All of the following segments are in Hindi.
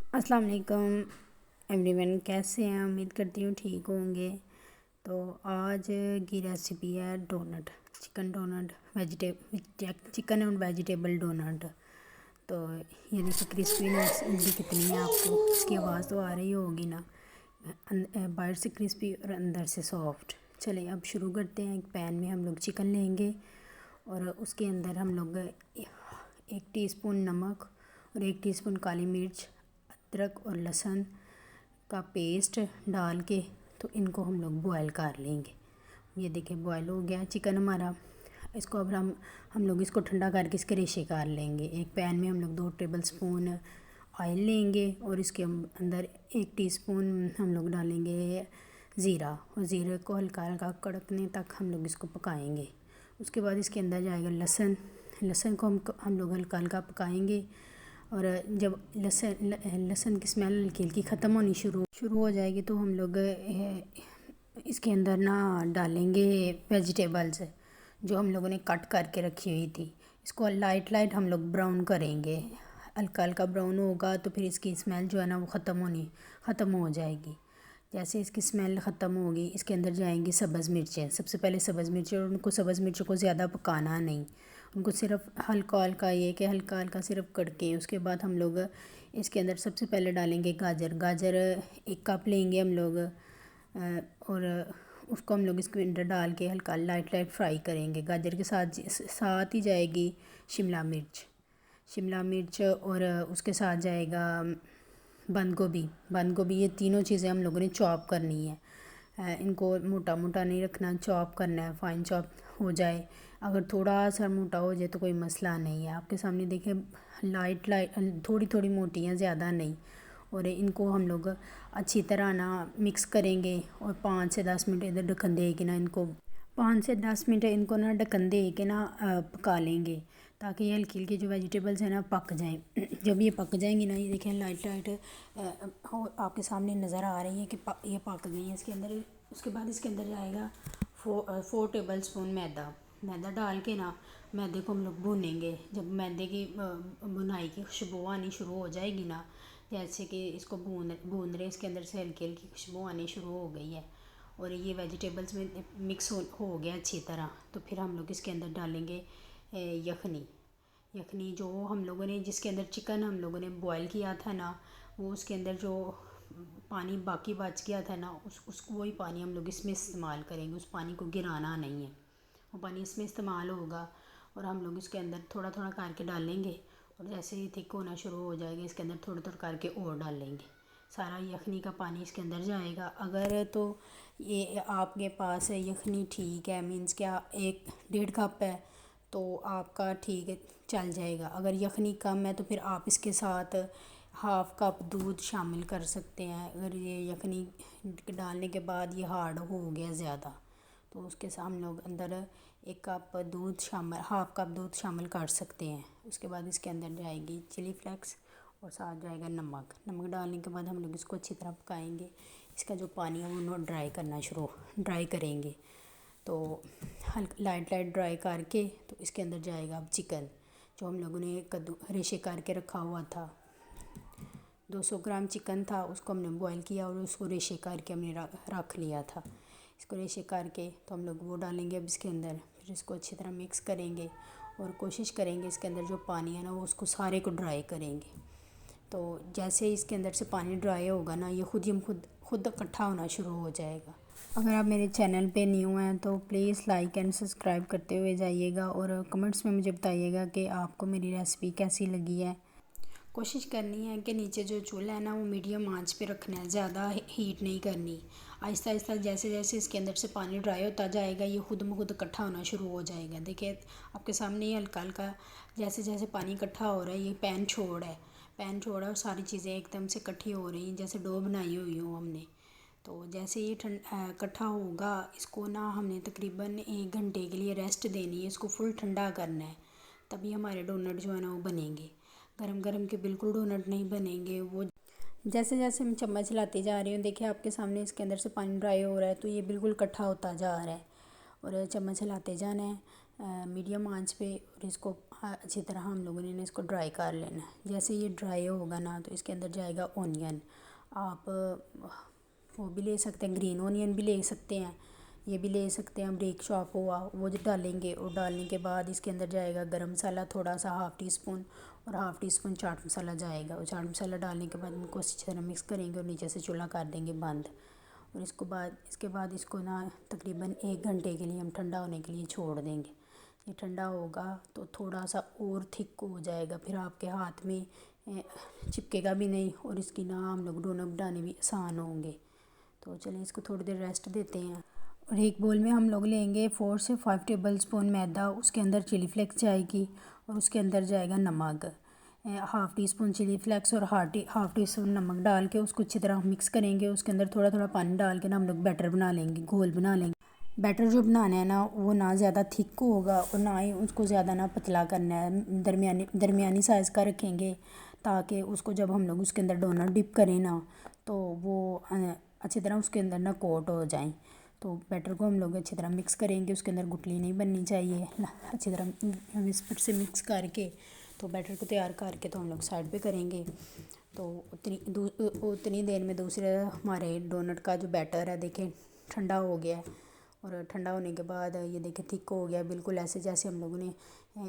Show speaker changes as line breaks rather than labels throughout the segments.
अस्सलाम वालेकुम एवरीवन, कैसे हैं? उम्मीद करती हूँ ठीक होंगे। तो आज की रेसिपी है donut, chicken donut, chicken and vegetable donut. तो ये देखिए क्रिस्पीनेस इनकी कितनी है, आपको इसकी आवाज़ तो आ रही होगी ना। बाहर से क्रिस्पी और अंदर से सॉफ्ट। चलिए अब शुरू करते हैं। एक पैन में हम लोग चिकन लेंगे और उसके अंदर हम लोग 1 टीस्पून नमक और 1 टीस्पून काली मिर्च, अदरक और लहसुन का पेस्ट डाल के तो इनको हम लोग बॉयल कर लेंगे। ये देखिए बॉयल हो गया चिकन हमारा। इसको अब हम लोग इसको ठंडा करके इसके रेशे कर लेंगे। एक पैन में हम लोग 2 टेबलस्पून ऑयल लेंगे और इसके अंदर 1 टीस्पून हम लोग डालेंगे ज़ीरा, और ज़ीरे को हल्का हल्का कड़कने तक हम लोग इसको पकाएंगे। उसके बाद इसके अंदर जाएगा लहसुन। लहसुन को हम लोग हल्का हल्का पकाएंगे और जब लहसुन की स्मेल हल्की हल्की ख़त्म होनी शुरू हो जाएगी तो हम लोग इसके अंदर ना डालेंगे वेजिटेबल्स जो हम लोगों ने कट करके रखी हुई थी। इसको लाइट लाइट हम लोग ब्राउन करेंगे। हल्का हल्का ब्राउन होगा तो फिर इसकी स्मेल जो है ना वो ख़त्म हो जाएगी। जैसे इसकी स्मेल ख़त्म होगी इसके अंदर जाएंगी सब्ज़ मिर्चें। सबसे पहले सब्ज़ मिर्चें, और उनको सब्ज़ मिर्चों को ज़्यादा पकाना नहीं, उनको सिर्फ हल्का हल्का ये कि हल्का हल्का सिर्फ कड़के। उसके बाद हम लोग इसके अंदर सबसे पहले डालेंगे गाजर 1 कप लेंगे हम लोग, और उसको हम लोग इसके अंदर डाल के हल्का लाइट लाइट फ्राई करेंगे। गाजर के साथ ही जाएगी शिमला मिर्च और उसके साथ जाएगा बंद गोभी। ये तीनों चीज़ें हम लोगों ने चॉप करनी है। इनको मोटा मोटा नहीं रखना, चॉप करना है, फाइन चॉप हो जाए। अगर थोड़ा सा मोटा हो जाए तो कोई मसला नहीं है। आपके सामने देखिए लाइट लाइट थोड़ी थोड़ी मोटी हैं, ज़्यादा नहीं। और इनको हम लोग अच्छी तरह ना मिक्स करेंगे और 5 से 10 मिनट इधर ढक्कन दे के ना इनको 5 से 10 मिनट इनको ना ढक्कन दे के ना पका लेंगे, ताकि ये हल्की हल्की जो वेजिटेबल्स हैं ना पक जाएं। जब ये पक जाएंगी ना, ये देखें लाइट लाइट आपके सामने नज़र आ रही है कि ये पक गई हैं इसके अंदर। उसके बाद इसके अंदर जाएगा 4 टेबलस्पून मैदा डाल के ना मैदे को हम लोग भूनेंगे। जब मैदे की भुनाई की खुशबू आनी शुरू हो जाएगी ना, जैसे कि इसको भून रहे, इसके अंदर से हल्की हल्की खुशबू आनी शुरू हो गई है और ये वेजिटेबल्स में मिक्स हो गया अच्छी तरह, तो फिर हम लोग इसके अंदर डालेंगे यखनी जो हम लोगों ने जिसके अंदर चिकन हम लोगों ने बॉयल किया था ना, वो उसके अंदर जो पानी बाकी बच गया था ना, उसको वही पानी हम लोग इसमें इस्तेमाल करेंगे। उस पानी को गिराना नहीं है, वो पानी इसमें इस्तेमाल होगा। और हम लोग इसके अंदर थोड़ा थोड़ा करके डालेंगे और जैसे ही थिक होना शुरू हो जाएगा इसके अंदर थोड़ा थोड़ा करके और डालेंगे। सारा यखनी का पानी इसके अंदर जाएगा। अगर तो ये आपके पास है यखनी ठीक है, मीन्स क्या 1-1.5 कप है तो आपका ठीक है, चल जाएगा। अगर यखनी कम है तो फिर आप इसके साथ 1/2 कप दूध शामिल कर सकते हैं। अगर ये यखनी डालने के बाद ये हार्ड हो गया ज़्यादा तो उसके साथ हम लोग अंदर 1 कप दूध शामिल कर सकते हैं। उसके बाद इसके अंदर जाएगी चिली फ्लेक्स और साथ जाएगा नमक डालने के बाद हम लोग इसको अच्छी तरह पकाएंगे। इसका जो पानी है वो ड्राई करेंगे। तो लाइट लाइट ड्राई करके तो इसके अंदर जाएगा अब चिकन जो हम लोगों ने रेशे करके रखा हुआ था। 200 ग्राम चिकन था, उसको हमने बॉईल किया और उसको रेशे करके हमने रख लिया था। इसको रेशे करके तो हम लोग वो डालेंगे अब इसके अंदर। फिर इसको अच्छी तरह मिक्स करेंगे और कोशिश करेंगे इसके अंदर जो पानी है ना वो उसको सारे को ड्राई करेंगे। तो जैसे ही इसके अंदर से पानी ड्राई होगा ना, ये खुद इकट्ठा होना शुरू हो जाएगा। अगर आप मेरे चैनल पे न्यू हैं तो प्लीज़ लाइक एंड सब्सक्राइब करते हुए जाइएगा और कमेंट्स में मुझे बताइएगा कि आपको मेरी रेसिपी कैसी लगी है। कोशिश करनी है कि नीचे जो चूल्हा है ना वो मीडियम आंच पे रखना है, ज़्यादा हीट नहीं करनी। आहिस्ता आहिस्ता जैसे जैसे इसके अंदर से पानी ड्राई होता जाएगा ये खुद ब खुद इकट्ठा होना शुरू हो जाएगा। देखिए आपके सामने ही हल्का हल्का जैसे जैसे पानी इकट्ठा हो रहा है, ये पैन छोड़ है और सारी चीज़ें एकदम से इकट्ठी हो रही हैं जैसे डो बनाई हुई हो हमने। तो जैसे ये इकट्ठा होगा इसको ना हमने तकरीबन 1 घंटे के लिए रेस्ट देनी है, इसको फुल ठंडा करना है, तभी हमारे डोनट जो है ना वो बनेंगे। गरम गरम के बिल्कुल डोनट नहीं बनेंगे। वो जैसे जैसे हम चम्मच हिलाते जा रहे हैं देखिए आपके सामने इसके अंदर से पानी ड्राई हो रहा है तो ये बिल्कुल इकट्ठा होता जा रहा है और चम्मच हिलाते जाना है मीडियम आंच पे। और इसको अच्छी तरह हम लोगों ने इसको ड्राई कर लेना है। जैसे ये ड्राई होगा ना तो इसके अंदर जाएगा ऑनियन। आप वो भी ले सकते हैं, ग्रीन ऑनियन भी ले सकते हैं, ये भी ले सकते हैं, ब्रेक शॉप हुआ वो जो डालेंगे। और डालने के बाद इसके अंदर जाएगा गरम मसाला थोड़ा सा, हाफ़ टी स्पून, और half tea spoon chaat masala जाएगा। और चाट मसाला डालने के बाद इनको अच्छी तरह मिक्स करेंगे और नीचे से चूल्हा कर देंगे बंद। और इसके बाद इसको ना तकरीबन 1 घंटे के लिए हम ठंडा होने के लिए छोड़ देंगे। ये ठंडा होगा तो थोड़ा सा और थिक हो जाएगा, फिर आपके हाथ में चिपकेगा भी नहीं और इसकी ना हम लोग डोनट बनाने भी आसान होंगे। तो चलिए इसको थोड़ी देर रेस्ट देते हैं। और एक बोल में हम लोग लेंगे 4 से 5 टेबल स्पून मैदा, उसके अंदर चिली फ्लेक्स जाएगी और उसके अंदर जाएगा नमक, half teaspoon chili flakes और हाफ़ टी स्पून नमक डाल के उसको अच्छी तरह मिक्स करेंगे। उसके अंदर थोड़ा थोड़ा पानी डाल के ना हम लोग बैटर बना लेंगे, घोल बना लेंगे। बैटर जो बनाना है ना वो ना ज़्यादा थिक होगा और ना ही उसको ज़्यादा ना पतला करना है, दरमियानी साइज़ का रखेंगे, ताकि उसको जब हम लोग उसके अंदर डोनट डिप करें ना तो वो अच्छी तरह उसके अंदर ना कोट हो जाए। तो बैटर को हम लोग अच्छी तरह मिक्स करेंगे, उसके अंदर गुठली नहीं बननी चाहिए। अच्छी तरह विस्पर से मिक्स करके तो बैटर को तैयार करके तो हम लोग साइड पे करेंगे। तो उतनी देर में दूसरे हमारे डोनट का जो बैटर है देखें ठंडा हो गया है। और ठंडा होने के बाद ये देखें थिक हो गया बिल्कुल, ऐसे जैसे हम लोगों ने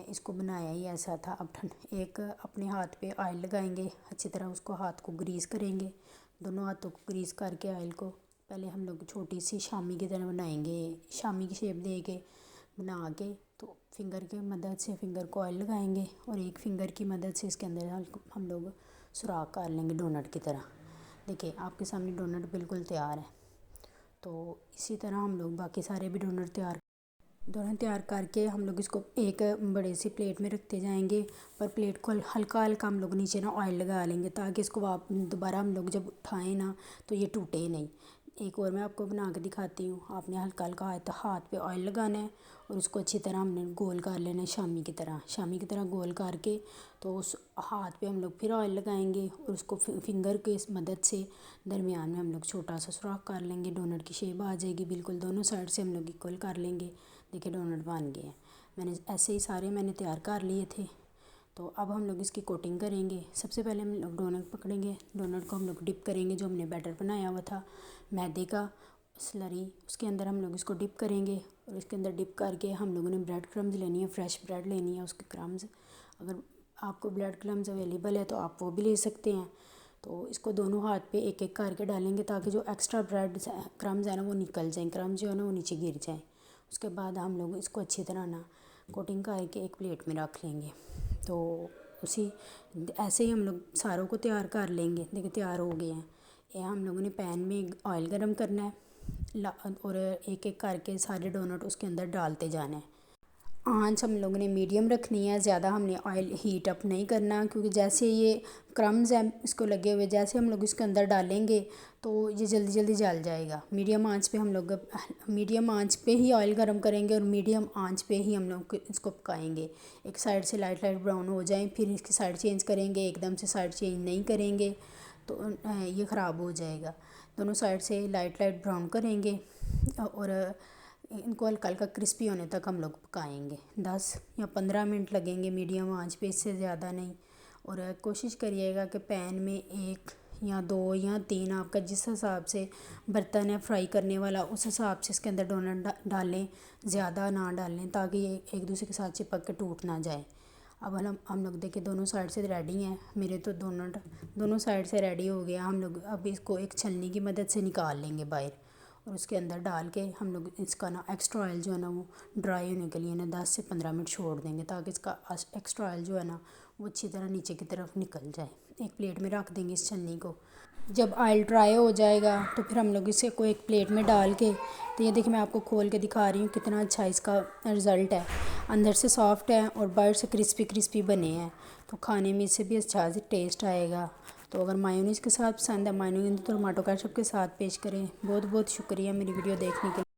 इसको बनाया ही ऐसा था। अब एक अपने हाथ पे ऑयल लगाएंगे, अच्छी तरह उसको हाथ को ग्रीस करेंगे, दोनों हाथों को ग्रीस करके ऑयल को पहले हम लोग छोटी सी शामी की तरह बनाएंगे, शामी की शेप दे के बना के तो फिंगर की मदद से फिंगर को ऑयल लगाएंगे और एक फिंगर की मदद से इसके अंदर हम लोग सुराख कर लेंगे डोनट की तरह। देखिए आपके सामने डोनट बिल्कुल तैयार है। तो इसी तरह हम लोग बाकी सारे भी डोनट तैयार करके हम लोग इसको एक बड़े सी प्लेट में रखते जाएंगे। पर प्लेट को हल्का हल्का हम लोग नीचे ना ऑयल लगा लेंगे, ताकि इसको दोबारा हम लोग जब उठाएं ना तो ये टूटे नहीं। एक और मैं आपको बना के दिखाती हूँ। आपने हल्का हल्का हाथ पे ऑयल लगाना है और उसको अच्छी तरह हमने गोल कर लेना है शामी की तरह गोल करके तो उस हाथ पे हम लोग फिर ऑयल लगाएंगे और उसको फिंगर के मदद से दरमियान में हम लोग छोटा सा सुराख कर लेंगे। डोनट की शेप आ जाएगी बिल्कुल, दोनों साइड से हम लोग इक्वल कर लेंगे। देखिए डोनट बन गए हैं। मैंने ऐसे ही सारे तैयार कर लिए थे। तो अब हम लोग इसकी कोटिंग करेंगे। सबसे पहले हम लोग डोनट पकड़ेंगे, डोनट को हम लोग डिप करेंगे, जो हमने बैटर बनाया हुआ था मैदे का स्लरी, उसके अंदर हम लोग इसको डिप करेंगे। और इसके अंदर डिप करके हम लोगों ने ब्रेड क्रम्स लेनी है, फ्रेश ब्रेड लेनी है, उसके क्रम्स। अगर आपको ब्रेड क्रम्स अवेलेबल है तो आप वो भी ले सकते हैं। तो इसको दोनों हाथ पे एक एक करके डालेंगे, ताकि जो एक्स्ट्रा ब्रेड क्रम्स है ना वो निकल जाएँ, क्रम्स जो है ना वो नीचे गिर जाएँ। उसके बाद हम लोग इसको अच्छी तरह ना कोटिंग करके एक प्लेट में रख लेंगे। तो उसी ऐसे ही हम लोग सारों को तैयार कर लेंगे। देखिए तैयार हो गए हैं। ये हम लोगों ने पैन में ऑयल गरम करना है और एक एक करके सारे डोनट उसके अंदर डालते जाना है। आंच हम लोगों ने मीडियम रखनी है, ज़्यादा हमने ऑयल हीट अप नहीं करना, क्योंकि जैसे ये क्रम्स हैं इसको लगे हुए, जैसे हम लोग इसके अंदर डालेंगे तो ये जल्दी जल्दी जल जाएगा। मीडियम आंच पे हम लोग मीडियम आंच पे ही ऑयल गरम करेंगे और मीडियम आंच पे ही हम लोग इसको पकाएंगे। एक साइड से लाइट लाइट ब्राउन हो जाए फिर इसकी साइड चेंज करेंगे, एकदम से साइड चेंज नहीं करेंगे तो ये ख़राब हो जाएगा। दोनों साइड से लाइट लाइट ब्राउन करेंगे और इनको हल्का हल्का क्रिस्पी होने तक हम लोग पकाएंगे। 10 या 15 मिनट लगेंगे मीडियम आंच पे, इससे ज़्यादा नहीं। और कोशिश करिएगा कि पैन में 1 या 2 या 3 आपका जिस हिसाब से बर्तन है फ्राई करने वाला उस हिसाब से इसके अंदर डोनट डालें, ज़्यादा ना डालें, ताकि ये एक दूसरे के साथ चिपक के टूट ना जाए। अब हम लोग देखिए दोनों साइड से रेडी हैं। मेरे तो डोनट दोनों साइड से रेडी हो गया। हम लोग अब इसको एक छलनी की मदद से निकाल लेंगे बाहर और उसके अंदर डाल के हम लोग इसका ना एक्स्ट्रा ऑयल जो है ना वो ड्राई होने के लिए ना 10 से 15 मिनट छोड़ देंगे, ताकि इसका एक्स्ट्रा ऑयल जो है ना वो अच्छी तरह नीचे की तरफ निकल जाए। एक प्लेट में रख देंगे इस छलनी को। जब ऑयल ड्राई हो जाएगा तो फिर हम लोग इसे को एक प्लेट में डाल के तो ये देखिए मैं आपको खोल के दिखा रही हूँ कितना अच्छा इसका रिज़ल्ट है। अंदर से सॉफ्ट है और बाहर से क्रिस्पी क्रिस्पी बने हैं, तो खाने में इससे भी अच्छा से टेस्ट आएगा। तो अगर मायोनीज़ के साथ पसंद है, मायोनीज़ टमाटो केचप के साथ पेश करें। बहुत बहुत शुक्रिया मेरी वीडियो देखने के लिए।